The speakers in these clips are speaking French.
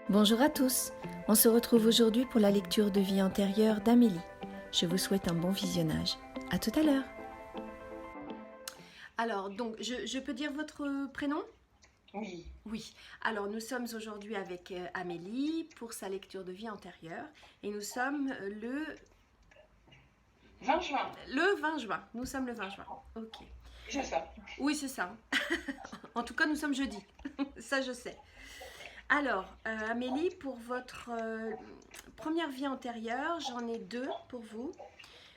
Bonjour à tous, on se retrouve aujourd'hui pour la lecture de vie antérieure d'Amélie. Je vous souhaite un bon visionnage. À tout à l'heure. Alors, donc, je peux dire votre prénom ? Oui. Oui. Alors, nous sommes aujourd'hui avec Amélie pour sa lecture de vie antérieure et nous sommes le 20 juin. Le 20 juin. Nous sommes le 20 juin. Ok. C'est ça. Oui, c'est ça. En tout cas, nous sommes jeudi. Ça, je sais. Alors, Amélie, pour votre première vie antérieure, j'en ai deux pour vous.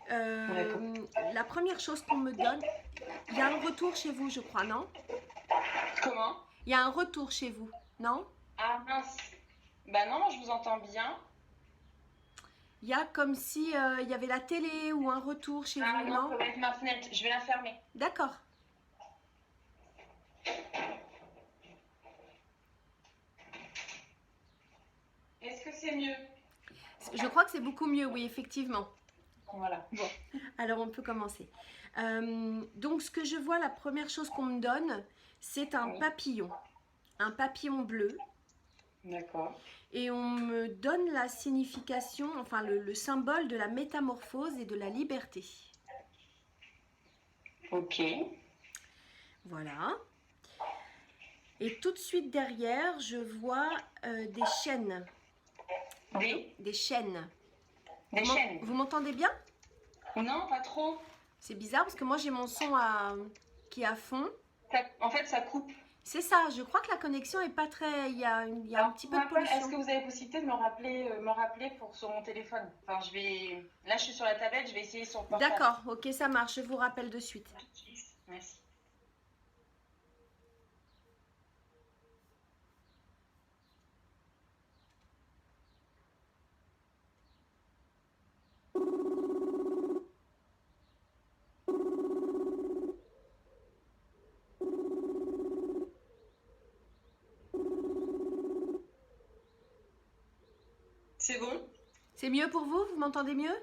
La première chose qu'on me donne, il y a un retour chez vous, je crois, non? Comment? Il y a un retour chez vous, non? Ah mince. Bah non, moi je vous entends bien. Il y a comme si il y avait la télé ou un retour chez Ah vous, non, non? ça va être ma fenêtre. Je vais la fermer. D'accord. Est-ce que c'est mieux? Je crois que c'est beaucoup mieux, oui, effectivement. Voilà. Bon, alors on peut commencer. Donc ce que je vois, la première chose qu'on me donne, c'est un papillon bleu. D'accord. Et on me donne la signification, enfin le symbole de la métamorphose et de la liberté. Ok. Voilà. Et tout de suite derrière, je vois des chaînes. Oui. Des chaînes. Des chaînes. Vous m'entendez bien? Non, pas trop. C'est bizarre parce que moi j'ai mon son qui est à fond. En fait, ça coupe. C'est ça, je crois que la connexion est pas très... Il y a un petit peu de pollution. Est-ce que vous avez possibilité de me rappeler sur mon téléphone? Enfin, là, je suis sur la tablette, je vais essayer sur le portable. D'accord, ok, ça marche, je vous rappelle de suite. Merci. C'est bon? C'est mieux pour vous? Vous m'entendez mieux?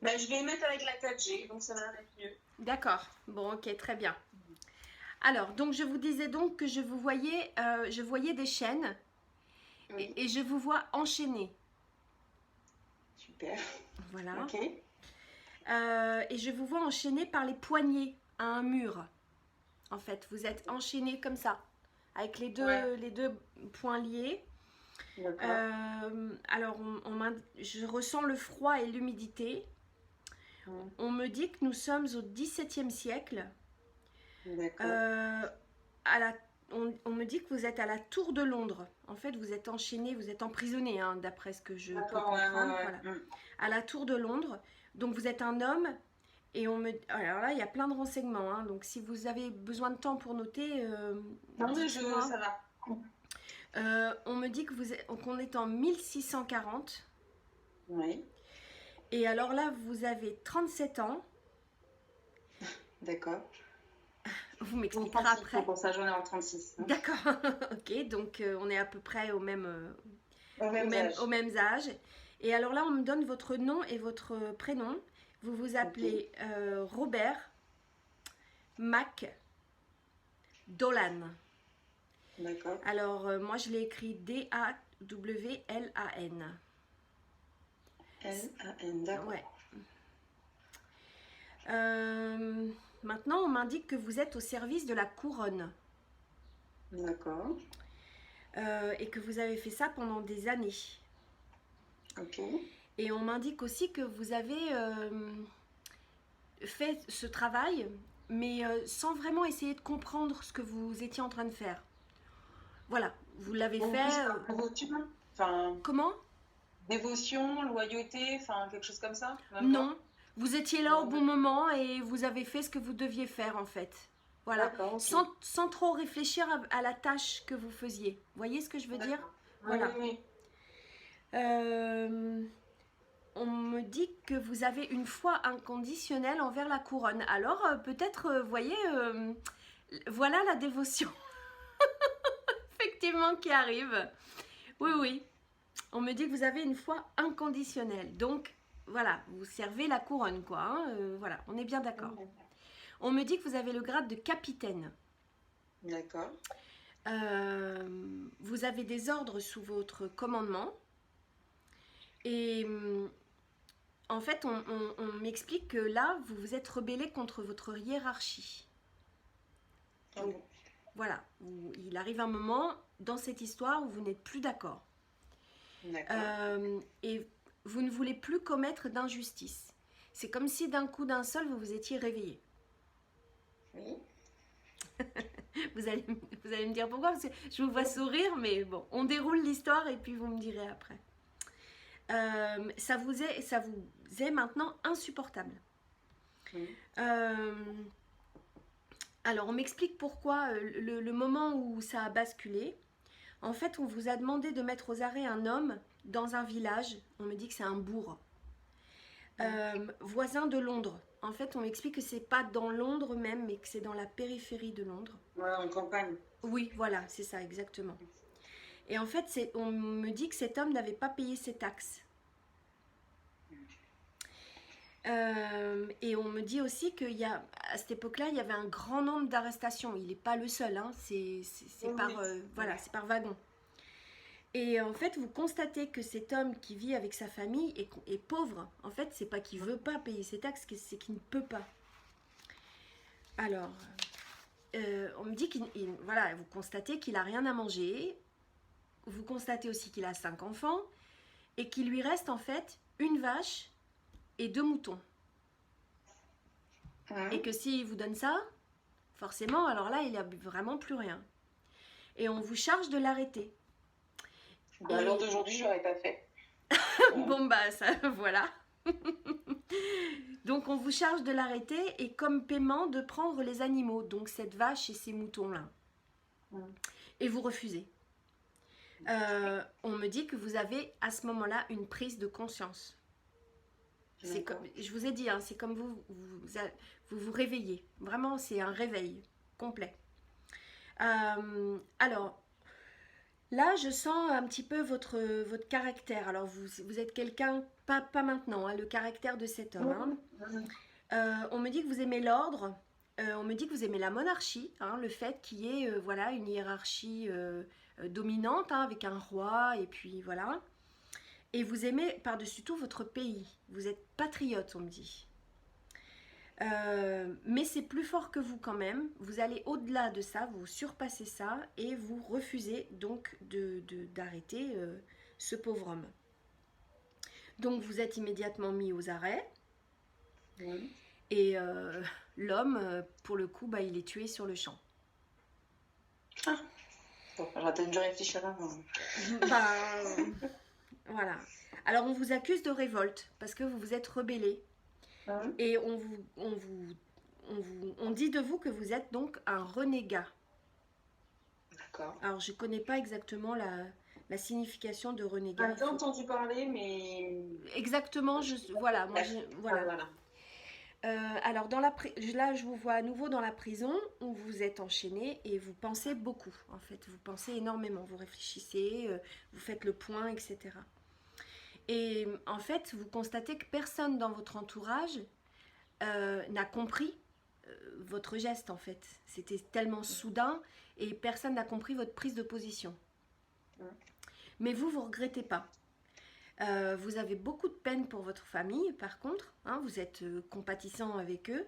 Ben, je vais mettre avec la 4G, donc ça va être mieux. D'accord, bon, ok, très bien. Alors, donc je vous disais donc que je voyais des chaînes, Oui. et je vous vois enchaînés. Super. Voilà. Ok. Et je vous vois enchaînés par les poignets à un mur. En fait, vous êtes enchaînés comme ça, avec les deux poings liés. Alors, je ressens le froid et l'humidité. On me dit que nous sommes au XVIIe siècle. D'accord. On me dit que vous êtes à la Tour de Londres. En fait, vous êtes enchaîné, vous êtes emprisonné, hein, d'après ce que je peux comprendre. Voilà. À la Tour de Londres. Donc, vous êtes un homme. Et alors là, il y a plein de renseignements. Hein. Donc, si vous avez besoin de temps pour noter... non, mais ça va. On me dit qu'on est en 1640. Oui. Et alors là, vous avez 37 ans. D'accord. Vous m'expliquerez après. Pour sa journée en 36. Hein. D'accord. Ok, donc on est à peu près au même âge. Et alors là, on me donne votre nom et votre prénom. Vous vous appelez Robert Mac Dolan. D'accord. Alors, moi, je l'ai écrit D-A-W-L-A-N. L-A-N, d'accord. Ouais. Maintenant, on m'indique que vous êtes au service de la couronne. D'accord. Et que vous avez fait ça pendant des années. Ok. Et on m'indique aussi que vous avez fait ce travail, mais sans vraiment essayer de comprendre ce que vous étiez en train de faire. Voilà, vous l'avez fait... Enfin, comment? Dévotion, loyauté, enfin quelque chose comme ça? Non, vous étiez là au bon moment et vous avez fait ce que vous deviez faire en fait. Voilà, okay. Sans trop réfléchir à la tâche que vous faisiez. Vous voyez ce que je veux dire? Voilà. Oui. On me dit que vous avez une foi inconditionnelle envers la couronne. Alors peut-être, vous voyez, voilà la dévotion effectivement qui arrive. Oui. On me dit que vous avez une foi inconditionnelle. Donc, voilà, vous servez la couronne, quoi. Hein, voilà, on est bien d'accord. On me dit que vous avez le grade de capitaine. D'accord. Vous avez des ordres sous votre commandement. Et en fait, on m'explique que là, vous vous êtes rebellé contre votre hiérarchie. Donc, voilà, il arrive un moment dans cette histoire où vous n'êtes plus d'accord. Et vous ne voulez plus commettre d'injustice. C'est comme si d'un coup d'un seul, vous vous étiez réveillé. Oui. Vous allez me dire pourquoi, parce que je vous vois sourire, mais bon, on déroule l'histoire et puis vous me direz après. Ça vous est maintenant insupportable. Oui. Alors, on m'explique pourquoi le moment où ça a basculé. En fait, on vous a demandé de mettre aux arrêts un homme dans un village. On me dit que c'est un bourg. Voisin de Londres. En fait, on m'explique que c'est pas dans Londres même, mais que c'est dans la périphérie de Londres. Voilà, en campagne. Oui, voilà, c'est ça, exactement. Et en fait, on me dit que cet homme n'avait pas payé ses taxes. Et on me dit aussi qu'à cette époque-là, il y avait un grand nombre d'arrestations. Il n'est pas le seul, hein, c'est par wagon. Et en fait, vous constatez que cet homme qui vit avec sa famille est pauvre. En fait, c'est pas qu'il veut pas payer ses taxes, c'est qu'il ne peut pas. Alors, on me dit voilà, vous constatez qu'il a rien à manger. Vous constatez aussi qu'il a 5 enfants et qu'il lui reste en fait une vache et 2 moutons. Et que s'il vous donne ça, forcément, alors là, il n'a vraiment plus rien. Et on vous charge de l'arrêter. Bah, alors d'aujourd'hui, je l'aurais pas fait. Bon, bah, ça, voilà. Donc, on vous charge de l'arrêter et comme paiement de prendre les animaux, donc cette vache et ces moutons-là. Et vous refusez. On me dit que vous avez à ce moment-là une prise de conscience. Je vous ai dit, hein, c'est comme vous réveillez. Vraiment, c'est un réveil complet. Alors, là, je sens un petit peu votre caractère. Alors, vous êtes quelqu'un, pas maintenant, hein, le caractère de cet homme. Hein. On me dit que vous aimez l'ordre. On me dit que vous aimez la monarchie, hein, le fait qu'il y ait voilà, une hiérarchie dominante, hein, avec un roi, et puis voilà. Et vous aimez par-dessus tout votre pays. Vous êtes patriote, on me dit. Mais c'est plus fort que vous quand même. Vous allez au-delà de ça, vous surpassez ça et vous refusez donc d'arrêter ce pauvre homme. Donc vous êtes immédiatement mis aux arrêts. Oui. Et l'homme, pour le coup, bah, il est tué sur le champ. Ah. Bon, j'aurais peut-être dû réfléchir avant. Voilà. Alors on vous accuse de révolte parce que vous vous êtes rebellé. Et on dit de vous que vous êtes donc un renégat. D'accord. Alors je connais pas exactement la signification de renégat. J'ai entendu parler, mais... Exactement, voilà. Alors là, je vous vois à nouveau dans la prison où vous êtes enchaîné et vous pensez beaucoup. En fait, vous pensez énormément. Vous réfléchissez, vous faites le point, etc. Et en fait, vous constatez que personne dans votre entourage n'a compris votre geste, en fait. C'était tellement soudain et personne n'a compris votre prise de position. Mais vous regrettez pas. Vous avez beaucoup de peine pour votre famille, par contre. Hein, vous êtes compatissant avec eux.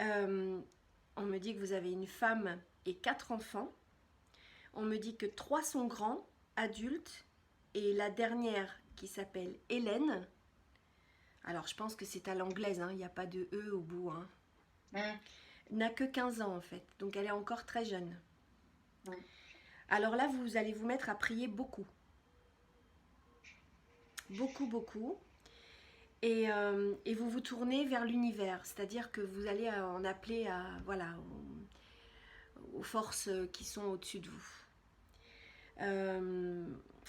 On me dit que vous avez une femme et 4 enfants. On me dit que 3 sont grands, adultes. Et la dernière, qui s'appelle Hélène. Alors, je pense que c'est à l'anglaise, hein, il n'y a pas de E au bout. Hein. N'a que 15 ans, en fait. Donc, elle est encore très jeune. Alors là, vous allez vous mettre à prier beaucoup. Beaucoup, beaucoup. Et vous vous tournez vers l'univers. C'est-à-dire que vous allez en appeler aux forces qui sont au-dessus de vous.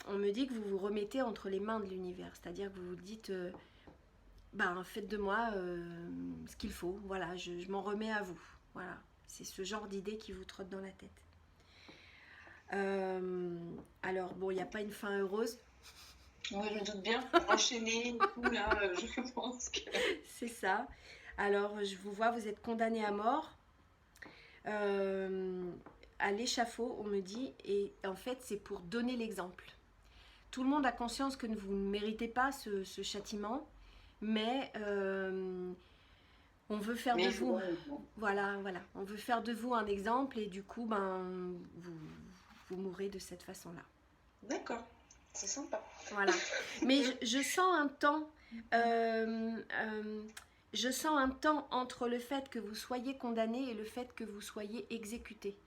On me dit que vous vous remettez entre les mains de l'univers, c'est-à-dire que vous vous dites faites de moi ce qu'il faut, voilà, je m'en remets à vous, voilà, c'est ce genre d'idée qui vous trotte dans la tête. Alors bon, il n'y a pas une fin heureuse. Oui, je me doute bien, enchaîner, tout là, je pense que... C'est ça. Alors je vous vois, vous êtes condamné à mort. à l'échafaud, on me dit, et en fait c'est pour donner l'exemple. Tout le monde a conscience que vous ne méritez pas ce châtiment, mais on veut faire de vous, voilà, on veut faire de vous un exemple, et du coup, vous mourrez de cette façon-là. D'accord, c'est sympa. Voilà, mais je sens un temps, entre le fait que vous soyez condamné et le fait que vous soyez exécuté.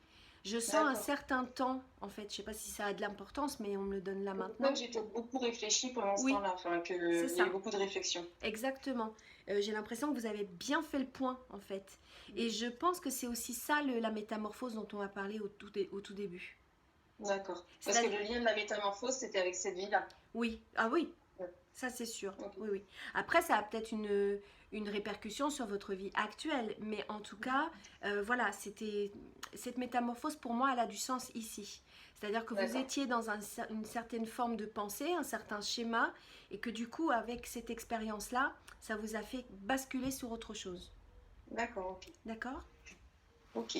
Je sens un certain temps, en fait, je ne sais pas si ça a de l'importance, mais on me le donne là maintenant. J'ai beaucoup réfléchi pendant ce temps-là, qu'il y a eu beaucoup de réflexion. Exactement. J'ai l'impression que vous avez bien fait le point, en fait. Et je pense que c'est aussi ça, la métamorphose dont on va parler au tout début. D'accord. Parce que le lien de la métamorphose, c'était avec cette vie-là. Oui. Ah oui, ça c'est sûr. Okay. Oui, oui. Après, ça a peut-être une répercussion sur votre vie actuelle, mais en tout cas, voilà, cette métamorphose, pour moi, elle a du sens ici. C'est-à-dire que vous étiez dans une certaine forme de pensée, un certain schéma, et que du coup, avec cette expérience-là, ça vous a fait basculer sur autre chose. D'accord, ok. D'accord ? Ok.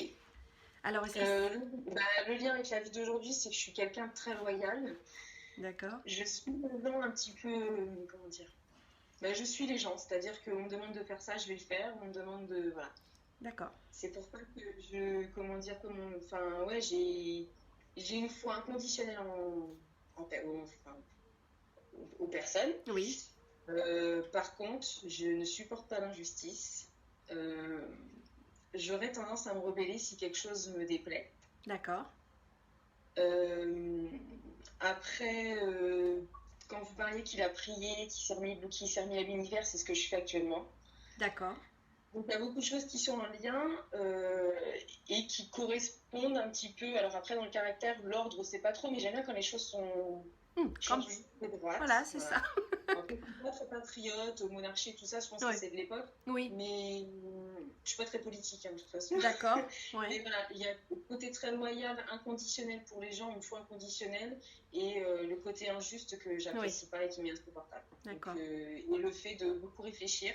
Alors, le lien avec la vie d'aujourd'hui, c'est que je suis quelqu'un de très loyal. D'accord. Je suis dedans un petit peu, comment dire, je suis les gens, c'est-à-dire qu'on me demande de faire ça, je vais le faire, on me demande de, voilà. D'accord. C'est pour ça que j'ai une foi inconditionnelle aux personnes. Oui. Par contre, je ne supporte pas l'injustice. J'aurais tendance à me rebeller si quelque chose me déplaît. D'accord. Après, quand vous parliez qu'il a prié, qu'il s'est remis à l'univers, c'est ce que je fais actuellement. D'accord. Donc il y a beaucoup de choses qui sont en lien et qui correspondent un petit peu. Alors après, dans le caractère, l'ordre, c'est pas trop, mais j'aime bien quand les choses sont changées de droite. Voilà, c'est ça. Un peu plus patriote, monarchie, tout ça, je pense que c'est de l'époque. Oui. Mais je suis pas très politique, de toute façon. D'accord. Ouais. Mais voilà, il y a le côté très loyal, inconditionnel pour les gens, une foi inconditionnelle, et le côté injuste que j'apprécie pas et qui m'est insupportable. D'accord. Et le fait de beaucoup réfléchir.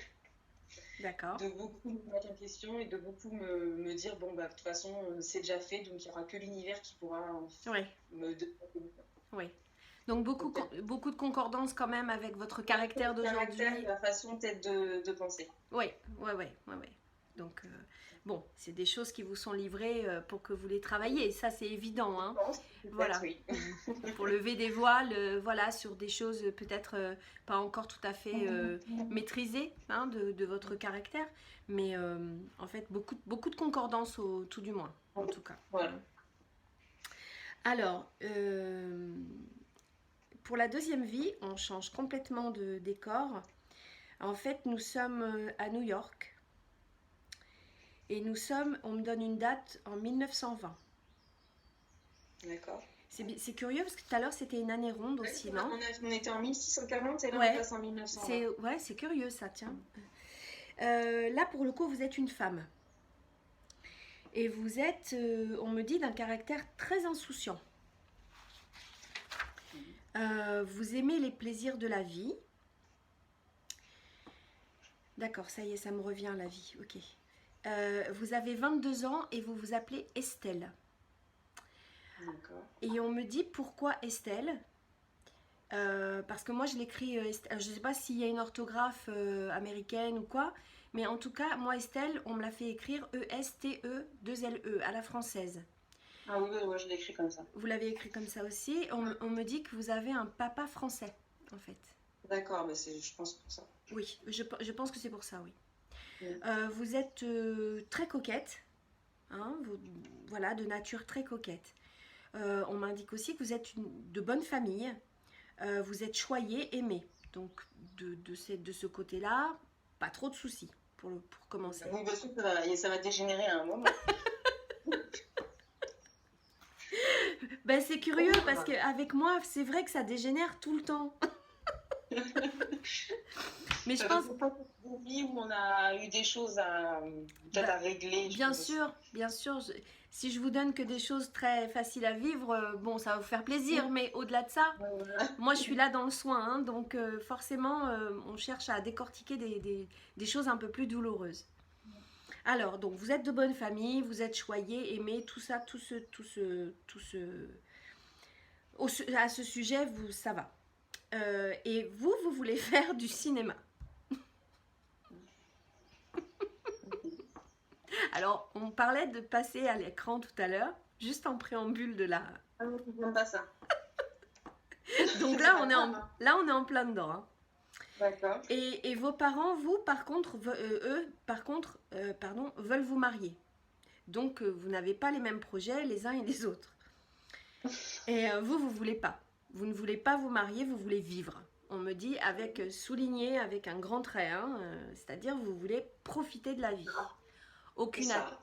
D'accord. De beaucoup me mettre en question et de beaucoup me dire, bon, de toute façon, c'est déjà fait, donc il n'y aura que l'univers qui pourra me donner. Oui. Donc beaucoup de concordance quand même avec votre caractère d'aujourd'hui. La façon peut-être de penser. Oui. Donc, bon, c'est des choses qui vous sont livrées pour que vous les travailliez. Ça, c'est évident. Hein. Voilà. Oui. Pour lever des voiles, voilà, sur des choses peut-être pas encore tout à fait maîtrisées de votre caractère. Mais en fait, beaucoup de concordance tout du moins, en tout cas. Voilà. Alors, pour la deuxième vie, on change complètement de décor. En fait, nous sommes à New York. Et on me donne une date en 1920. D'accord. C'est curieux parce que tout à l'heure c'était une année ronde aussi, non ? On était en 1640 et là on passe en 1920. C'est curieux ça, tiens. Là pour le coup vous êtes une femme. Et vous êtes, on me dit, d'un caractère très insouciant. Vous aimez les plaisirs de la vie. D'accord, ça y est, ça me revient la vie, ok. Vous avez 22 ans et vous vous appelez Estelle. D'accord. Et on me dit pourquoi Estelle parce que moi je l'écris, je ne sais pas s'il y a une orthographe américaine ou quoi, mais en tout cas, moi Estelle, on me l'a fait écrire E-S-T-E-2-L-E à la française. Ah oui, je l'ai écrit comme ça. Vous l'avez écrit comme ça aussi. On me dit que vous avez un papa français, en fait. D'accord, mais je pense pour ça. Oui, je pense que c'est pour ça, oui. Vous êtes très coquette, voilà, de nature très coquette. On m'indique aussi que vous êtes de bonne famille, vous êtes choyée, aimée. Donc de ce côté-là, pas trop de soucis pour commencer. Oui, parce que ça va dégénérer à un moment. Ben, c'est curieux parce qu'avec moi, c'est vrai que ça dégénère tout le temps. Mais je pense une vie où on a eu des choses à régler. Bien sûr. Si je vous donne que des choses très faciles à vivre, bon, ça va vous faire plaisir. Mais au-delà de ça, moi, je suis là dans le soin. Donc, forcément, on cherche à décortiquer des choses un peu plus douloureuses. Alors, donc, vous êtes de bonne famille, vous êtes choyé, aimé, tout ça, à ce sujet, ça va. Et vous voulez faire du cinéma. Alors, on parlait de passer à l'écran tout à l'heure, juste en préambule de la... Ah oui, j'aime pas ça. Donc là, on est en plein dedans. Hein. D'accord. Et vos parents, vous, par contre, veulent vous marier. Donc, vous n'avez pas les mêmes projets les uns et les autres. Et vous voulez pas. Vous ne voulez pas vous marier, vous voulez vivre. On me dit souligné avec un grand trait, hein, c'est-à-dire vous voulez profiter de la vie.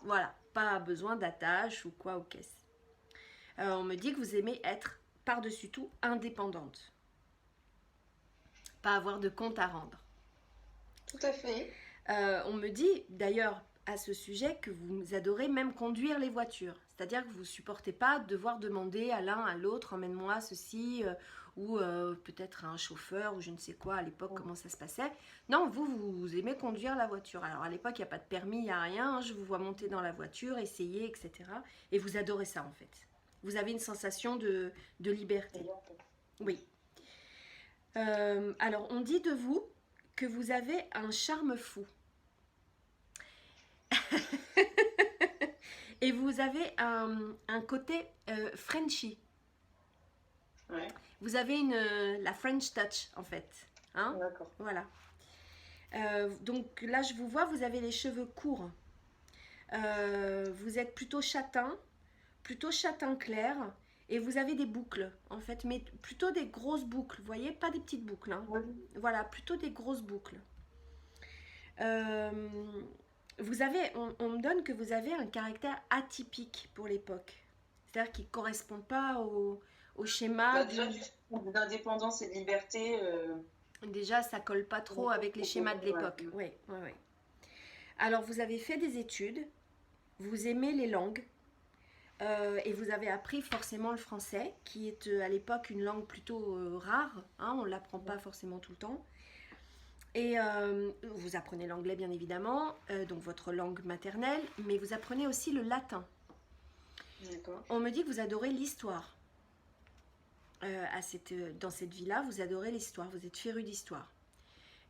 Voilà, pas besoin d'attache ou quoi ou qu'est-ce. On me dit que vous aimez être par-dessus tout indépendante. Pas avoir de compte à rendre. Tout à fait. On me dit d'ailleurs à ce sujet que vous adorez même conduire les voitures. C'est-à-dire que vous ne supportez pas devoir demander à l'un, à l'autre, emmène-moi ceci, ou peut-être un chauffeur, ou je ne sais quoi, à l'époque, comment ça se passait. Non, vous aimez conduire la voiture. Alors à l'époque, il n'y a pas de permis, il n'y a rien. Je vous vois monter dans la voiture, essayer, etc. Et vous adorez ça, en fait. Vous avez une sensation de liberté. Oui. Alors, on dit de vous que vous avez un charme fou. Et vous avez un côté Frenchy. Ouais. Vous avez la French touch, en fait. Hein? D'accord. Voilà. Donc là, je vous vois, vous avez les cheveux courts. Vous êtes plutôt châtain clair. Et vous avez des boucles, en fait, mais plutôt des grosses boucles. Vous voyez, pas des petites boucles. Hein. Oui. Voilà, plutôt des grosses boucles. On me donne que vous avez un caractère atypique pour l'époque. C'est-à-dire qui ne correspond pas au schéma d'indépendance et de liberté. Déjà, ça ne colle pas trop avec les schémas de l'époque. Oui. Alors, vous avez fait des études, vous aimez les langues, et vous avez appris forcément le français, qui est à l'époque une langue plutôt rare. Hein, on ne l'apprend pas forcément tout le temps. Et vous apprenez l'anglais bien évidemment, donc votre langue maternelle, mais vous apprenez aussi le latin. D'accord. On me dit que vous adorez l'histoire. Dans cette vie-là, vous adorez l'histoire, vous êtes féru d'histoire.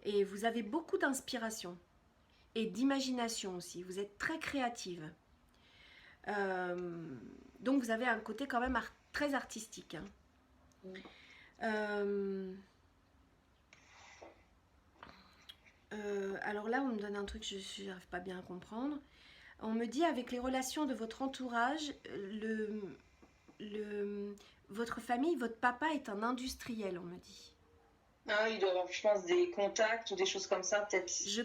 Et vous avez beaucoup d'inspiration et d'imagination aussi, vous êtes très créative. Donc vous avez un côté quand même très artistique. Hein. Oui. Alors là, on me donne un truc que je n'arrive pas bien à comprendre. On me dit, avec les relations de votre entourage, votre famille, votre papa est un industriel, on me dit. Ah, il doit avoir, je pense, des contacts ou des choses comme ça, peut-être. Je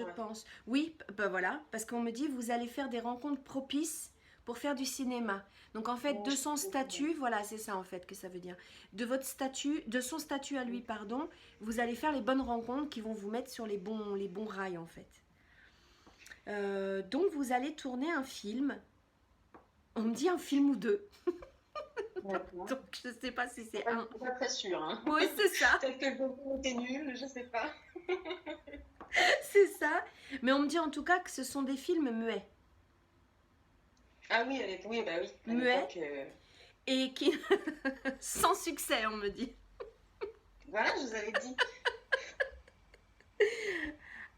pense. Oui, ben voilà, parce qu'on me dit, vous allez faire des rencontres propices pour faire du cinéma. Donc en fait, de son statut, voilà, c'est ça en fait que ça veut dire. De son statut à lui, pardon, vous allez faire les bonnes rencontres qui vont vous mettre sur les bons rails en fait. Donc vous allez tourner un film. On me dit un film ou deux. Donc je sais pas si c'est un. Je suis pas très sûre. Hein. Oui, c'est ça. Peut-être que le concours était nul, je sais pas. C'est ça. Mais on me dit en tout cas que ce sont des films muets. Ah oui, bah oui. Muet. Et qui sans succès, on me dit. Voilà, je vous avais dit.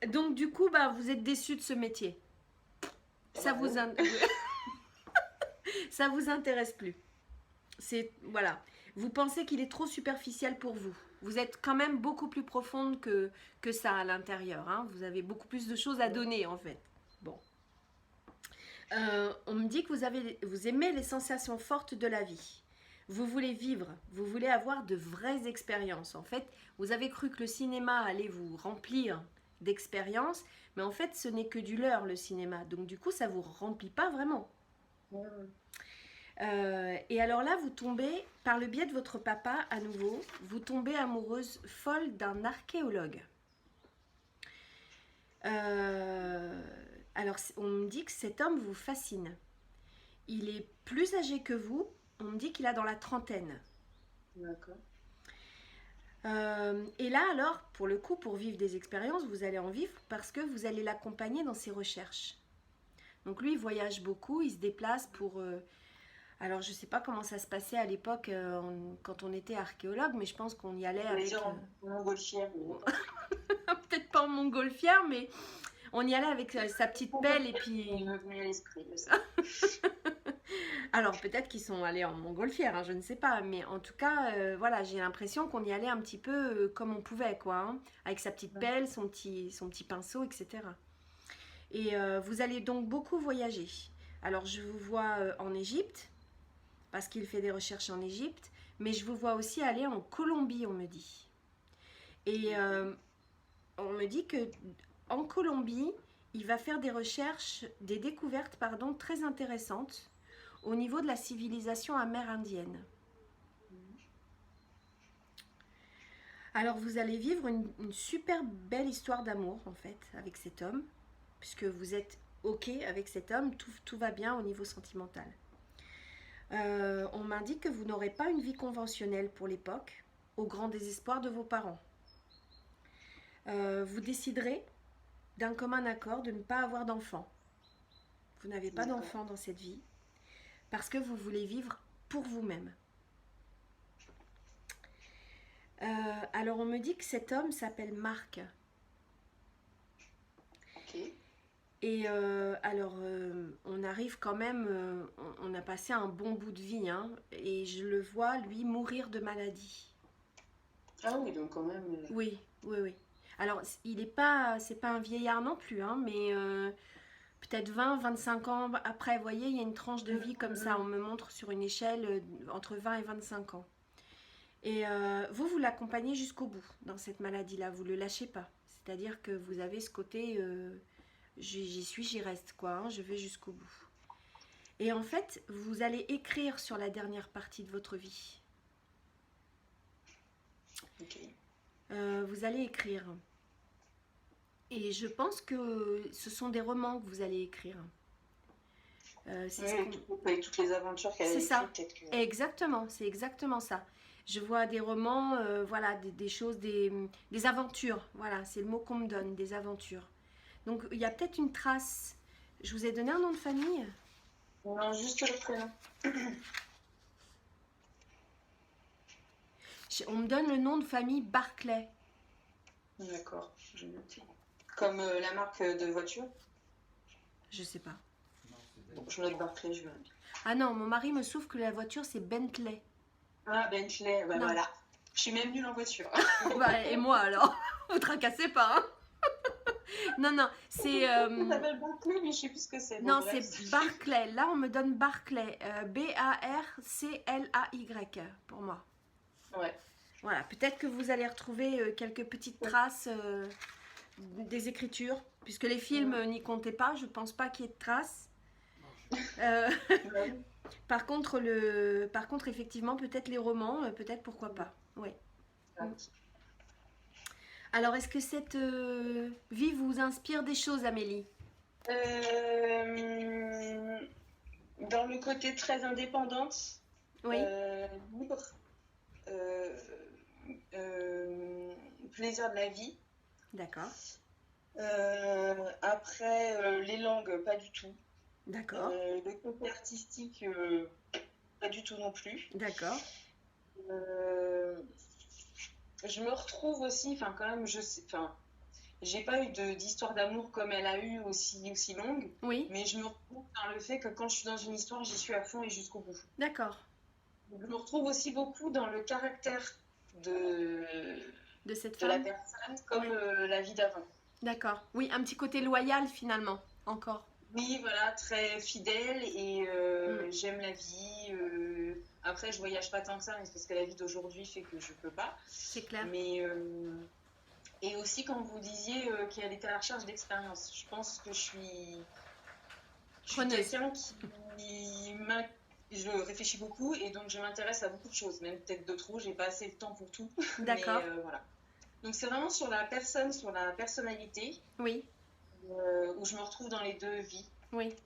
Donc du coup, bah, vous êtes déçu de ce métier. Ça vous intéresse plus. Voilà. Vous pensez qu'il est trop superficiel pour vous. Vous êtes quand même beaucoup plus profonde que ça à l'intérieur. Hein. Vous avez beaucoup plus de choses à donner en fait. Bon. On me dit que vous aimez les sensations fortes de la vie. Vous voulez vivre, vous voulez avoir de vraies expériences. En fait, vous avez cru que le cinéma allait vous remplir d'expériences, mais en fait, ce n'est que du leurre, le cinéma. Donc, du coup, ça ne vous remplit pas vraiment. Et alors là, vous tombez, par le biais de votre papa, à nouveau, vous tombez amoureuse folle d'un archéologue. Alors, on me dit que cet homme vous fascine. Il est plus âgé que vous. On me dit qu'il a dans la trentaine. D'accord. Et là, alors, pour le coup, pour vivre des expériences, vous allez en vivre parce que vous allez l'accompagner dans ses recherches. Donc lui, il voyage beaucoup, il se déplace pour... alors, je ne sais pas comment ça se passait à l'époque quand on était archéologue, mais je pense qu'on y allait avec... en montgolfière. Peut-être pas en montgolfière, mais on y allait avec sa petite pelle et puis... Il me venait à l'esprit. Alors peut-être qu'ils sont allés en montgolfière, hein, je ne sais pas, mais en tout cas, voilà, j'ai l'impression qu'on y allait un petit peu comme on pouvait, quoi, hein, avec sa petite pelle, son petit pinceau, etc. Et vous allez donc beaucoup voyager. Alors je vous vois en Égypte, parce qu'il fait des recherches en Égypte, mais je vous vois aussi aller en Colombie, on me dit. Et on me dit que en Colombie, il va faire des recherches, des découvertes, pardon, très intéressantes au niveau de la civilisation amérindienne. Alors vous allez vivre une super belle histoire d'amour en fait avec cet homme, puisque vous êtes ok avec cet homme, tout va bien au niveau sentimental. On m'indique que vous n'aurez pas une vie conventionnelle pour l'époque, au grand désespoir de vos parents. Vous déciderez d'un commun accord de ne pas avoir d'enfant. Vous n'avez pas d'enfant dans cette vie parce que vous voulez vivre pour vous-même. Alors on me dit que cet homme s'appelle Marc. Ok. Et on arrive quand même, on a passé un bon bout de vie, hein, et je le vois, lui, mourir de maladie. Ah oui, donc quand même... Oui. Alors, c'est pas un vieillard non plus, hein, mais peut-être 20-25 ans après, vous voyez, il y a une tranche de vie comme ça, on me montre sur une échelle entre 20 et 25 ans. Et vous l'accompagnez jusqu'au bout dans cette maladie-là, vous ne le lâchez pas. C'est-à-dire que vous avez ce côté, j'y suis, j'y reste, quoi, hein, je vais jusqu'au bout. Et en fait, vous allez écrire sur la dernière partie de votre vie. Ok. Vous allez écrire. Et je pense que ce sont des romans que vous allez écrire. Avec toutes les aventures qu'elle a écrites. C'est ça, exactement, c'est exactement ça. Je vois des romans, voilà, des choses, des aventures. Voilà, c'est le mot qu'on me donne, des aventures. Donc, il y a peut-être une trace. Je vous ai donné un nom de famille? Non, juste le prénom. On me donne le nom de famille Barclay. D'accord, je note. Comme la marque de voiture? Je sais pas. Bon, je note Barclay, je vais. Ah non, mon mari me souffle que la voiture c'est Bentley. Ah, Bentley, bah voilà. Je suis même nulle en voiture. Bah, et moi alors? Vous tracassez pas, hein? Non, c'est... Ça s'appelle Barclay, mais je sais plus ce que c'est. Non, c'est Barclay. Là, on me donne Barclay. B-A-R-C-L-A-Y pour moi. Ouais. Voilà, peut-être que vous allez retrouver quelques petites traces des écritures, puisque les films n'y comptaient pas, je pense pas qu'il y ait de traces. Par contre, effectivement, peut-être les romans, peut-être pourquoi pas. Ouais. Alors, est-ce que cette vie vous inspire des choses, Amélie? Dans le côté très indépendante, oui. Libre, plaisir de la vie. D'accord. Après, les langues, pas du tout. D'accord. Le côté artistique, pas du tout non plus. D'accord. Je me retrouve aussi, enfin quand même, j'ai pas eu d'histoire d'amour comme elle a eu aussi longue. Oui. Mais je me retrouve dans le fait que quand je suis dans une histoire, j'y suis à fond et jusqu'au bout. D'accord. Je me retrouve aussi beaucoup dans le caractère de cette femme, la personne, comme la vie d'avant. D'accord. Oui, un petit côté loyal finalement, encore. Oui, voilà, très fidèle et j'aime la vie. Après, je voyage pas tant que ça, mais c'est parce que la vie d'aujourd'hui fait que je peux pas. C'est clair. Mais et aussi quand vous disiez qu'elle était à la recherche d'expérience, je pense que je suis quelqu'un je réfléchis beaucoup et donc je m'intéresse à beaucoup de choses, même peut-être de trop. J'ai pas assez le temps pour tout. D'accord. Mais voilà. Donc c'est vraiment sur la personne, sur la personnalité. Oui. Où je me retrouve dans les deux vies. Oui.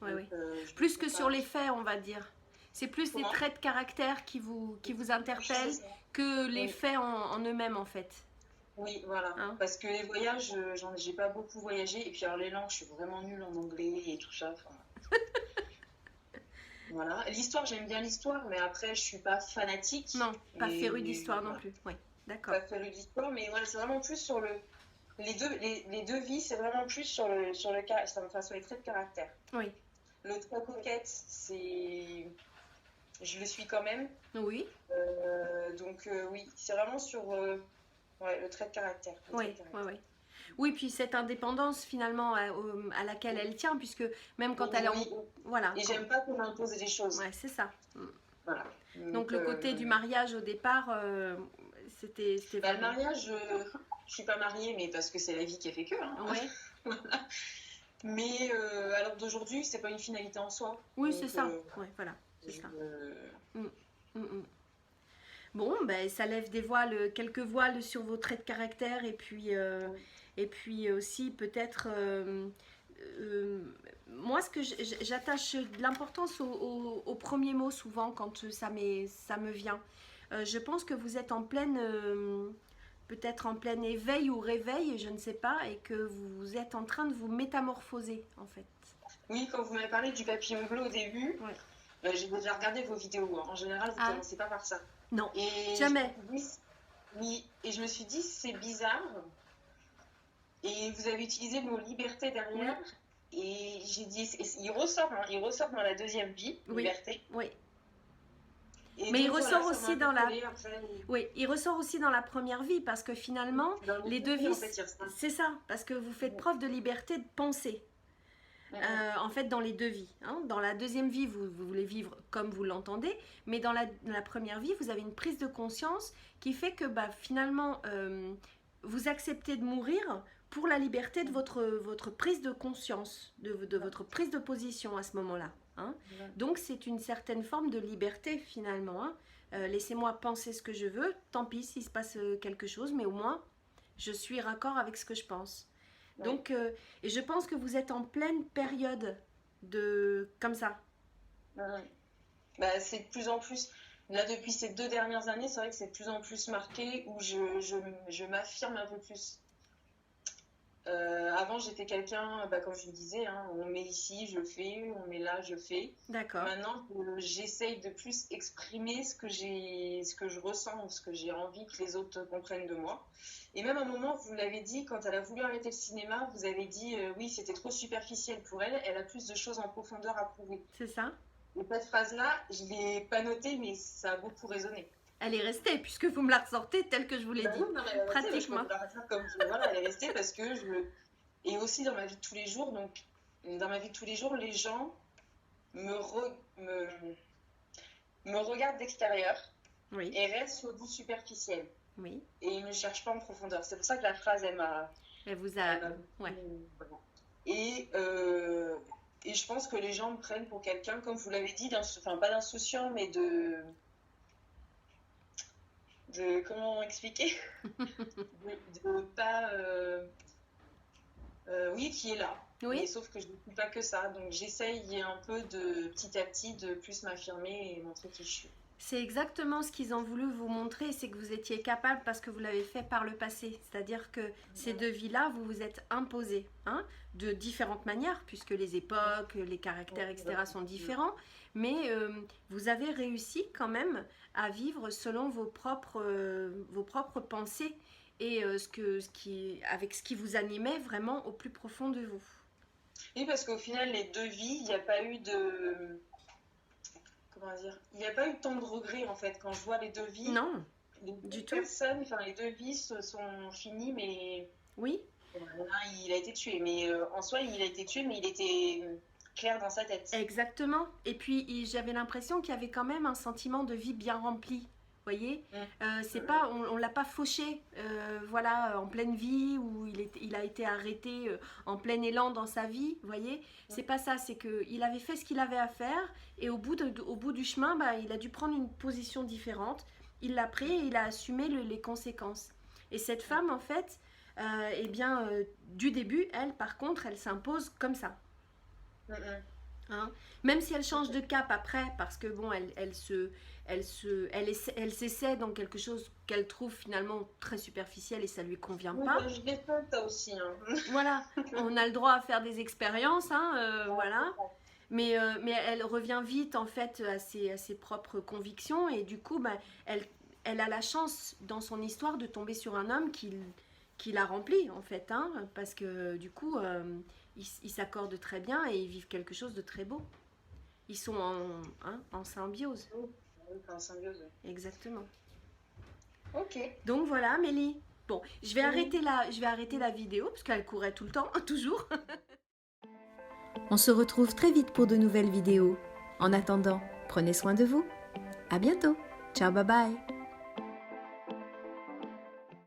Oui. Plus que sur les faits, on va dire. C'est plus les traits de caractère qui vous interpellent que les faits en eux-mêmes, en fait. Oui, voilà. Hein? Parce que les voyages, j'ai pas beaucoup voyagé. Et puis alors les langues, je suis vraiment nulle en anglais et tout ça. Voilà. L'histoire, j'aime bien l'histoire, mais après, je suis pas fanatique. Non, pas féru d'histoire non plus. Oui, d'accord. Pas féru d'histoire, mais voilà, c'est vraiment plus sur les deux vies, c'est vraiment plus sur sur les traits de caractère. Oui. Le trait coquette, je le suis quand même. Oui. Donc oui, c'est vraiment sur le trait de caractère. Oui, oui. Oui, puis cette indépendance finalement à laquelle elle tient, puisque même quand elle est voilà. Et j'aime pas qu'on impose des choses. Ouais, c'est ça. Voilà. Donc le côté du mariage au départ, c'était le mariage, je suis pas mariée, mais parce que c'est la vie qui a fait que. Hein. Ouais. Voilà. Mais à l'heure d'aujourd'hui, c'est pas une finalité en soi. Oui, c'est ça. Ouais, voilà, c'est ça. Bon, ben, ça lève quelques voiles sur vos traits de caractère et puis aussi peut-être moi ce que j'attache de l'importance au premier mot souvent quand ça me vient. Je pense que vous êtes peut-être en plein éveil ou réveil, je ne sais pas, et que vous êtes en train de vous métamorphoser en fait. Oui, quand vous m'avez parlé du papillon bleu au début, j'ai déjà regardé vos vidéos. En général, vous ne commencez pas par ça. Non, jamais. Oui, et je me suis dit, c'est bizarre. Et vous avez utilisé le mot liberté derrière. Oui. Et j'ai dit, il ressort dans la deuxième vie, liberté. Oui. Et mais il ressort aussi il ressort aussi dans la première vie parce que finalement, les deux vies, c'est ça, parce que vous faites preuve de liberté de penser. En fait, dans les deux vies. Hein. Dans la deuxième vie, vous voulez vivre comme vous l'entendez, mais dans la première vie, vous avez une prise de conscience qui fait que finalement, vous acceptez de mourir pour la liberté de votre prise de conscience, de votre prise de position à ce moment-là. Hein. Donc, c'est une certaine forme de liberté finalement. Hein. Laissez-moi penser ce que je veux, tant pis s'il se passe quelque chose, mais au moins, je suis raccord avec ce que je pense. Donc, et je pense que vous êtes en pleine période comme ça. C'est de plus en plus, là depuis ces 2 dernières années, c'est vrai que c'est de plus en plus marqué où je m'affirme un peu plus. Avant, j'étais quelqu'un, comme je le disais, hein, on met ici, je fais, on met là, je fais. D'accord. Maintenant, j'essaye de plus exprimer ce que je ressens, ce que j'ai envie que les autres comprennent de moi. Et même à un moment, vous l'avez dit, quand elle a voulu arrêter le cinéma, vous avez dit, oui, c'était trop superficiel pour elle, elle a plus de choses en profondeur à prouver. C'est ça. Et cette phrase-là, je ne l'ai pas notée, mais ça a beaucoup résonné. Elle est restée, puisque vous me la ressortez telle que je vous l'ai dit. Non, pratiquement. Voilà, elle est restée parce que Et aussi dans ma vie de tous les jours, donc dans ma vie de tous les jours, les gens me regardent d'extérieur et restent sur du superficiel. Oui. Et ils ne cherchent pas en profondeur. C'est pour ça que la phrase, elle vous a... Et je pense que les gens me prennent pour quelqu'un, comme vous l'avez dit, pas d'insouciant, mais de comment expliquer de pas qui est là, mais sauf que je ne suis pas que ça, donc j'essaye un peu de petit à petit de plus m'affirmer et montrer qui je suis. C'est exactement ce qu'ils ont voulu vous montrer, c'est que vous étiez capable parce que vous l'avez fait par le passé. C'est-à-dire que ces deux vies-là, vous vous êtes imposés de différentes manières, puisque les époques, les caractères, etc. sont différents. Mais vous avez réussi quand même à vivre selon vos propres pensées et avec ce qui vous animait vraiment au plus profond de vous. Oui, parce qu'au final, les deux vies, il n'y a pas eu de... Comment dire, il n'y a pas eu tant de regrets en fait quand je vois les deux vies. Non, du tout. Les deux vies se sont finies, mais oui. Il a été tué, mais en soi il a été tué, mais il était clair dans sa tête. Exactement. Et puis j'avais l'impression qu'il y avait quand même un sentiment de vie bien rempli. Voyez, c'est pas, on l'a pas fauché, en pleine vie où il a été arrêté en plein élan dans sa vie. Voyez, c'est pas ça, c'est que il avait fait ce qu'il avait à faire et au bout du chemin, il a dû prendre une position différente. Il l'a pris et il a assumé les conséquences. Et cette femme, en fait, du début, elle, par contre, elle s'impose comme ça. Hein? Même si elle change de cap après, parce que bon, elle s'essaie dans quelque chose qu'elle trouve finalement très superficiel et ça lui convient oui, pas. Je l'ai fait ça aussi. Hein. Voilà, on a le droit à faire des expériences, hein, voilà. Mais elle revient vite en fait à ses propres convictions et du coup, bah, elle a la chance dans son histoire de tomber sur un homme qui la remplit en fait, hein, parce que du coup, ils s'accordent très bien et ils vivent quelque chose de très beau. Ils sont en symbiose. Oui, en symbiose. Exactement. Ok. Donc voilà, Mélie. Bon, je vais arrêter la vidéo parce qu'elle courait tout le temps, toujours. On se retrouve très vite pour de nouvelles vidéos. En attendant, prenez soin de vous. À bientôt. Ciao, bye bye.